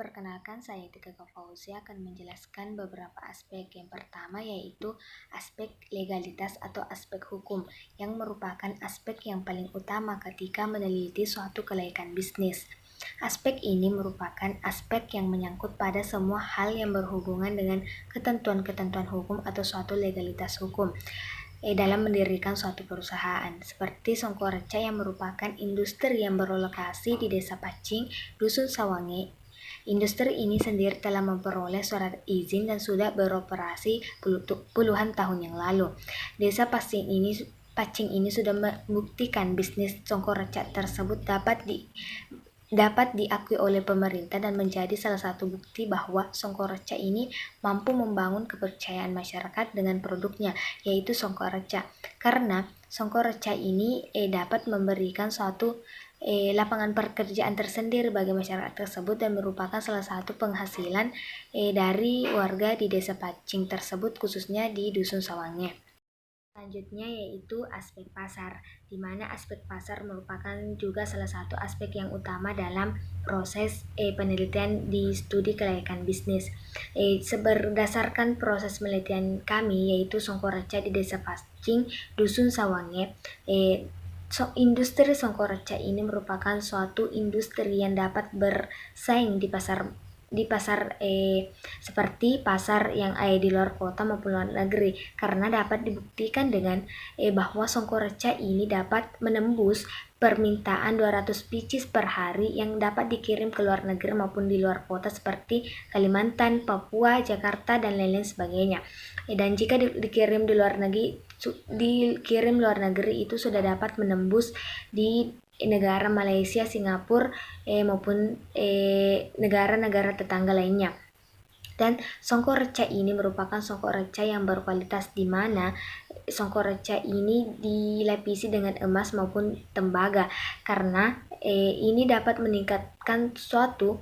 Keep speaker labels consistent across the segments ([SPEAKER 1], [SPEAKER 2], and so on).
[SPEAKER 1] Perkenalkan, saya Tika Fauzia akan menjelaskan beberapa aspek. Yang pertama yaitu aspek legalitas atau aspek hukum, yang merupakan aspek yang paling utama ketika meneliti suatu kelaikan bisnis. Aspek ini merupakan aspek yang menyangkut pada semua hal yang berhubungan dengan ketentuan-ketentuan hukum atau suatu legalitas hukum dalam mendirikan suatu perusahaan, seperti Songkoreca yang merupakan industri yang berlokasi di Desa Pacing, Dusun Sawange. Industri ini sendiri telah memperoleh surat izin dan sudah beroperasi puluhan tahun yang lalu. Desa Pacing ini sudah membuktikan bisnis Songkoreca tersebut dapat diakui oleh pemerintah dan menjadi salah satu bukti bahwa Songkoreca ini mampu membangun kepercayaan masyarakat dengan produknya, yaitu Songkoreca. Karena Songkoreca ini dapat memberikan suatu lapangan pekerjaan tersendiri bagi masyarakat tersebut dan merupakan salah satu penghasilan dari warga di Desa Pacing tersebut, khususnya di Dusun Sawange. Selanjutnya yaitu aspek pasar, di mana aspek pasar merupakan juga salah satu aspek yang utama dalam proses penelitian di studi kelaikan bisnis. Berdasarkan proses penelitian kami, yaitu Songkoreca di Desa Pacing, Dusun Sawange, industri Songkoreca ini merupakan suatu industri yang dapat bersaing di pasar seperti pasar yang ada di luar kota maupun luar negeri, karena dapat dibuktikan dengan bahwa Songkoreca ini dapat menembus permintaan 200 pieces per hari yang dapat dikirim ke luar negeri maupun di luar kota seperti Kalimantan, Papua, Jakarta, dan lain-lain sebagainya. Dan jika dikirim luar negeri itu sudah dapat menembus di negara Malaysia, Singapura maupun negara-negara tetangga lainnya. Dan Songkoreca ini merupakan Songkoreca yang berkualitas, di mana Songkoreca ini dilapisi dengan emas maupun tembaga, karena ini dapat meningkatkan suatu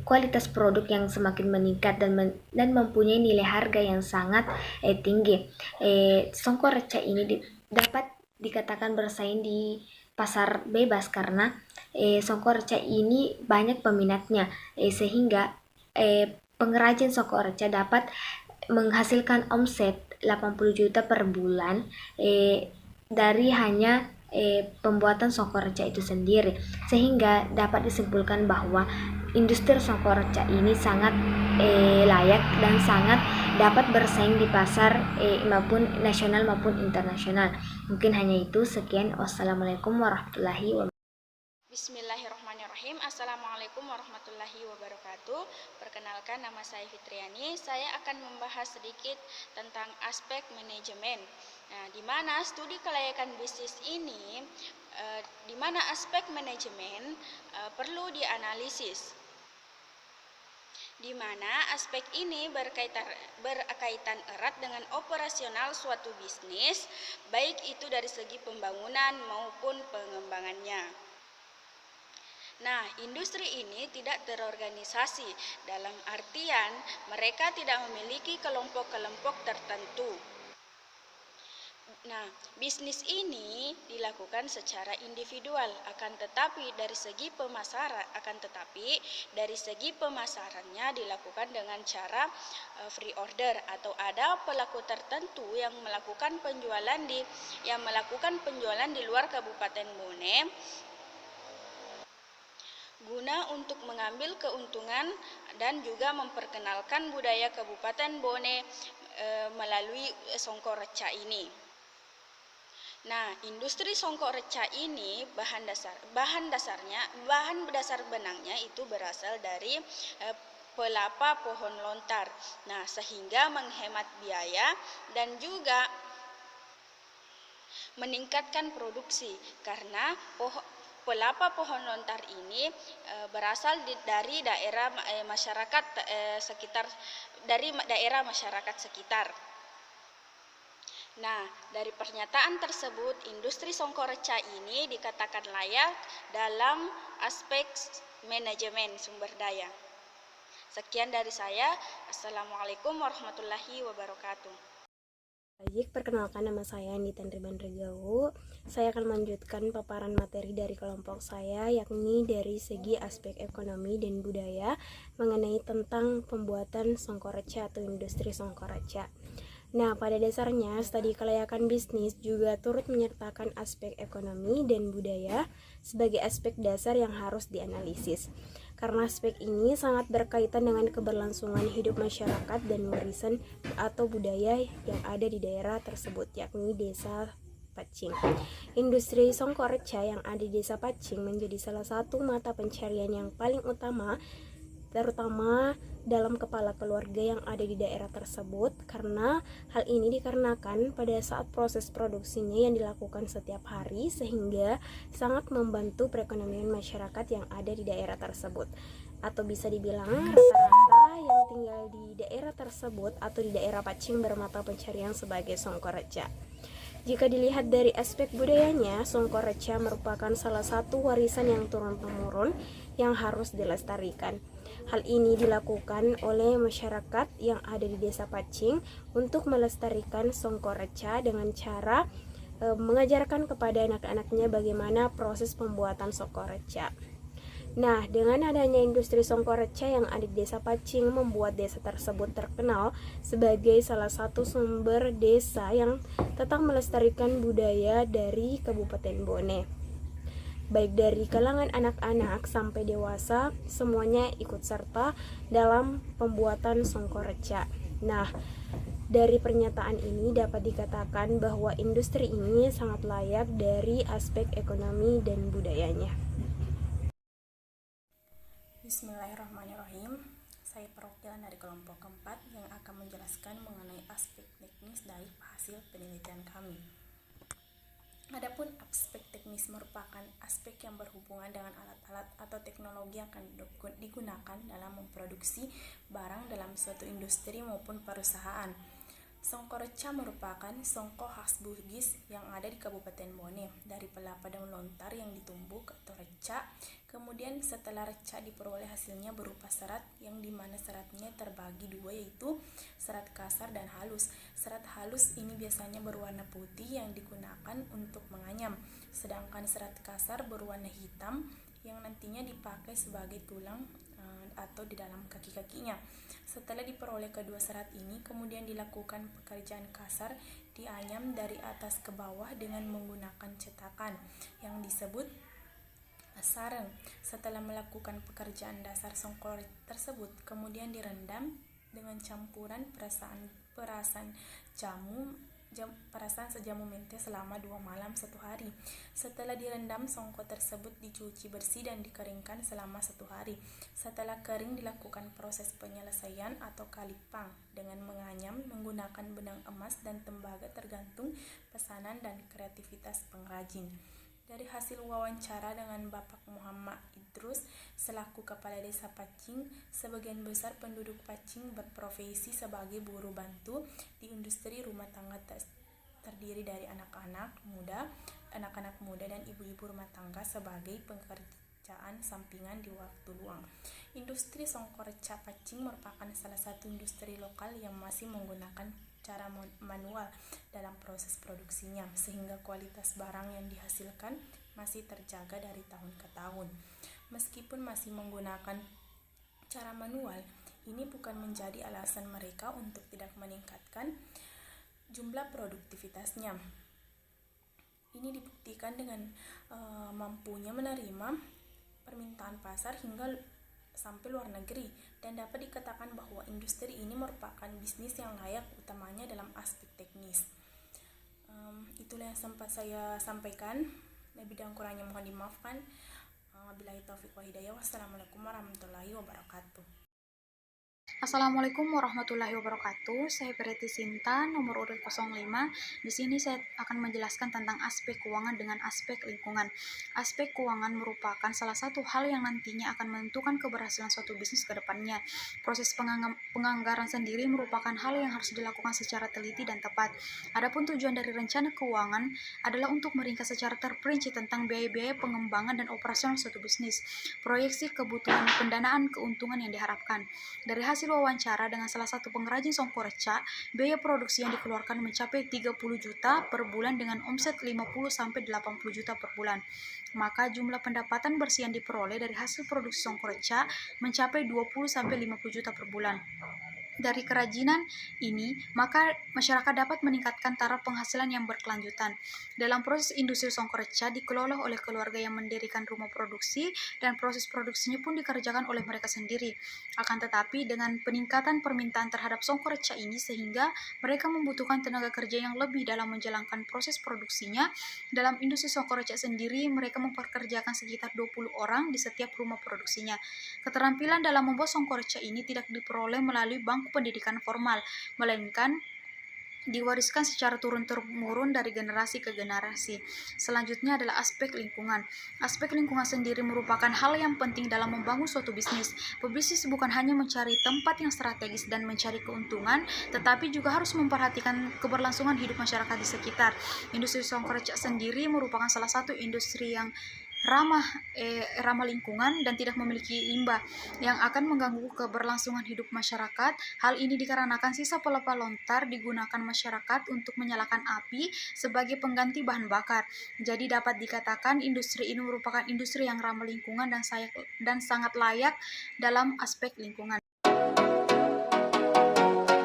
[SPEAKER 1] kualitas produk yang semakin meningkat dan mempunyai nilai harga yang sangat tinggi. Songkoreca ini dapat dikatakan bersaing di pasar bebas karena Songkoreca ini banyak peminatnya, sehingga pengrajin Songkoreca dapat menghasilkan omset 80 juta per bulan dari hanya pembuatan Songkoreca itu sendiri, sehingga dapat disimpulkan bahwa industri Songkoreca ini sangat layak dan sangat dapat bersaing di pasar maupun nasional maupun internasional. Mungkin hanya itu, sekian. Wassalamualaikum warahmatullahi wabarakatuh.
[SPEAKER 2] Bismillahirrahmanirrahim. Assalamualaikum warahmatullahi wabarakatuh. Perkenalkan, nama saya Fitriani. Saya akan membahas sedikit tentang aspek manajemen. Nah, di mana studi kelayakan bisnis ini, di mana aspek manajemen perlu dianalisis, di mana aspek ini berkaitan erat dengan operasional suatu bisnis, baik itu dari segi pembangunan maupun pengembangannya. Nah, industri ini tidak terorganisasi, dalam artian mereka tidak memiliki kelompok-kelompok tertentu. Nah, bisnis ini dilakukan secara individual, akan tetapi dari segi pemasarannya dilakukan dengan cara free order, atau ada pelaku tertentu yang melakukan penjualan di luar Kabupaten Bone guna untuk mengambil keuntungan dan juga memperkenalkan budaya Kabupaten Bone melalui Songkoreca ini. Nah, industri Songkoreca ini bahan dasar benangnya itu berasal dari pelapa pohon lontar. Nah, sehingga menghemat biaya dan juga meningkatkan produksi, karena pelapa pohon lontar ini berasal dari daerah masyarakat sekitar. Nah, dari pernyataan tersebut, industri Songkoreca ini dikatakan layak dalam aspek manajemen sumber daya. Sekian dari saya. Assalamualaikum warahmatullahi wabarakatuh.
[SPEAKER 3] Baik, perkenalkan nama saya Andita Ribanregawu. Saya akan melanjutkan paparan materi dari kelompok saya, yakni dari segi aspek ekonomi dan budaya mengenai tentang pembuatan songkoreca atau industri songkoreca. Nah, pada dasarnya, studi kelayakan bisnis juga turut menyertakan aspek ekonomi dan budaya sebagai aspek dasar yang harus dianalisis. Karena aspek ini sangat berkaitan dengan keberlangsungan hidup masyarakat dan warisan atau budaya yang ada di daerah tersebut, yakni desa Pacing. Industri songkoreca yang ada di desa Pacing menjadi salah satu mata pencarian yang paling utama, terutama dalam kepala keluarga yang ada di daerah tersebut, karena hal ini dikarenakan pada saat proses produksinya yang dilakukan setiap hari sehingga sangat membantu perekonomian masyarakat yang ada di daerah tersebut. Atau bisa dibilang rata-rata yang tinggal di daerah tersebut atau di daerah Pacing bermata pencarian sebagai songkoreca. Jika dilihat dari aspek budayanya, songkoreca merupakan salah satu warisan yang turun-temurun yang harus dilestarikan. Hal ini dilakukan oleh masyarakat yang ada di desa Pacing untuk melestarikan songkoreca dengan cara mengajarkan kepada anak-anaknya bagaimana proses pembuatan songkoreca. Nah, dengan adanya industri songkoreca yang ada di desa Pacing membuat desa tersebut terkenal sebagai salah satu sumber desa yang tetap melestarikan budaya dari Kabupaten Bone. Baik dari kalangan anak-anak sampai dewasa, semuanya ikut serta dalam pembuatan songkoreca. Nah, dari pernyataan ini dapat dikatakan bahwa industri ini sangat layak dari aspek ekonomi dan budayanya.
[SPEAKER 4] Bismillahirrahmanirrahim. Saya perwakilan dari kelompok keempat yang akan menjelaskan mengenai aspek teknis dari hasil penelitian kami. Adapun aspek teknis merupakan aspek yang berhubungan dengan alat-alat atau teknologi yang akan digunakan dalam memproduksi barang dalam suatu industri maupun perusahaan. Songkoreca merupakan songko khas Bugis yang ada di Kabupaten Bone dari pelapa daun lontar yang ditumbuk atau reca. Kemudian setelah reca diperoleh hasilnya berupa serat yang dimana seratnya terbagi dua, yaitu serat kasar dan halus. Serat halus ini biasanya berwarna putih yang digunakan untuk menganyam, sedangkan serat kasar berwarna hitam yang nantinya dipakai sebagai tulang atau di dalam kaki-kakinya. Setelah diperoleh kedua serat ini, kemudian dilakukan pekerjaan kasar dianyam dari atas ke bawah dengan menggunakan cetakan yang disebut sareng. Setelah melakukan pekerjaan dasar songkor tersebut, kemudian direndam dengan campuran perasan sejamu mente selama 2 malam 1 hari. Setelah direndam, songko tersebut dicuci bersih dan dikeringkan selama 1 hari. Setelah kering, dilakukan proses penyelesaian atau kalipang dengan menganyam menggunakan benang emas dan tembaga tergantung pesanan dan kreativitas pengrajin. Dari hasil wawancara dengan Bapak Muhammad Idrus selaku Kepala Desa Pacing, sebagian besar penduduk Pacing berprofesi sebagai buruh bantu di industri rumah tangga terdiri dari anak-anak muda dan ibu-ibu rumah tangga sebagai pekerjaan sampingan di waktu luang. Industri songkoreca Pacing merupakan salah satu industri lokal yang masih menggunakan cara manual dalam proses produksinya, sehingga kualitas barang yang dihasilkan masih terjaga dari tahun ke tahun. Meskipun masih menggunakan cara manual, ini bukan menjadi alasan mereka untuk tidak meningkatkan jumlah produktivitasnya. Ini dibuktikan dengan mampunya menerima permintaan pasar hingga sampai luar negeri, dan dapat dikatakan bahwa industri ini merupakan bisnis yang layak utamanya dalam aspek teknis. Itulah yang sempat saya sampaikan. Lebih dan kurangnya mohon dimaafkan. Wabillahi taufiq wa hidayah. Wassalamualaikum warahmatullahi wabarakatuh.
[SPEAKER 5] Assalamualaikum warahmatullahi wabarakatuh. Saya Preti Sinta, nomor urut 05. Di sini saya akan menjelaskan tentang aspek keuangan dengan aspek lingkungan. Aspek keuangan merupakan salah satu hal yang nantinya akan menentukan keberhasilan suatu bisnis ke depannya. Proses penganggaran sendiri merupakan hal yang harus dilakukan secara teliti dan tepat. Adapun tujuan dari rencana keuangan adalah untuk meringkas secara terperinci tentang biaya-biaya pengembangan dan operasional suatu bisnis, proyeksi kebutuhan pendanaan, keuntungan yang diharapkan. Dari hasil wawancara dengan salah satu pengrajin songkoreca, biaya produksi yang dikeluarkan mencapai 30 juta per bulan dengan omset 50-80 juta per bulan. Maka jumlah pendapatan bersih yang diperoleh dari hasil produksi songkoreca mencapai 20-50 juta per bulan. Dari kerajinan ini, maka masyarakat dapat meningkatkan taraf penghasilan yang berkelanjutan. Dalam proses industri songkoreca dikelola oleh keluarga yang mendirikan rumah produksi dan proses produksinya pun dikerjakan oleh mereka sendiri. Akan tetapi dengan peningkatan permintaan terhadap songkoreca ini sehingga mereka membutuhkan tenaga kerja yang lebih dalam menjalankan proses produksinya. Dalam industri songkoreca sendiri, mereka mempekerjakan sekitar 20 orang di setiap rumah produksinya. Keterampilan dalam membuat songkoreca ini tidak diperoleh melalui bangku pendidikan formal, melainkan diwariskan secara turun-temurun dari generasi ke generasi. Selanjutnya adalah aspek lingkungan. Aspek lingkungan sendiri merupakan hal yang penting dalam membangun suatu bisnis. Pebisnis bukan hanya mencari tempat yang strategis dan mencari keuntungan, tetapi juga harus memperhatikan keberlangsungan hidup masyarakat di sekitar. Industri songkoreca sendiri merupakan salah satu industri yang ramah lingkungan dan tidak memiliki limbah yang akan mengganggu keberlangsungan hidup masyarakat. Hal ini dikarenakan sisa pelepah lontar digunakan masyarakat untuk menyalakan api sebagai pengganti bahan bakar. Jadi dapat dikatakan industri ini merupakan industri yang ramah lingkungan dan sangat layak dalam aspek lingkungan.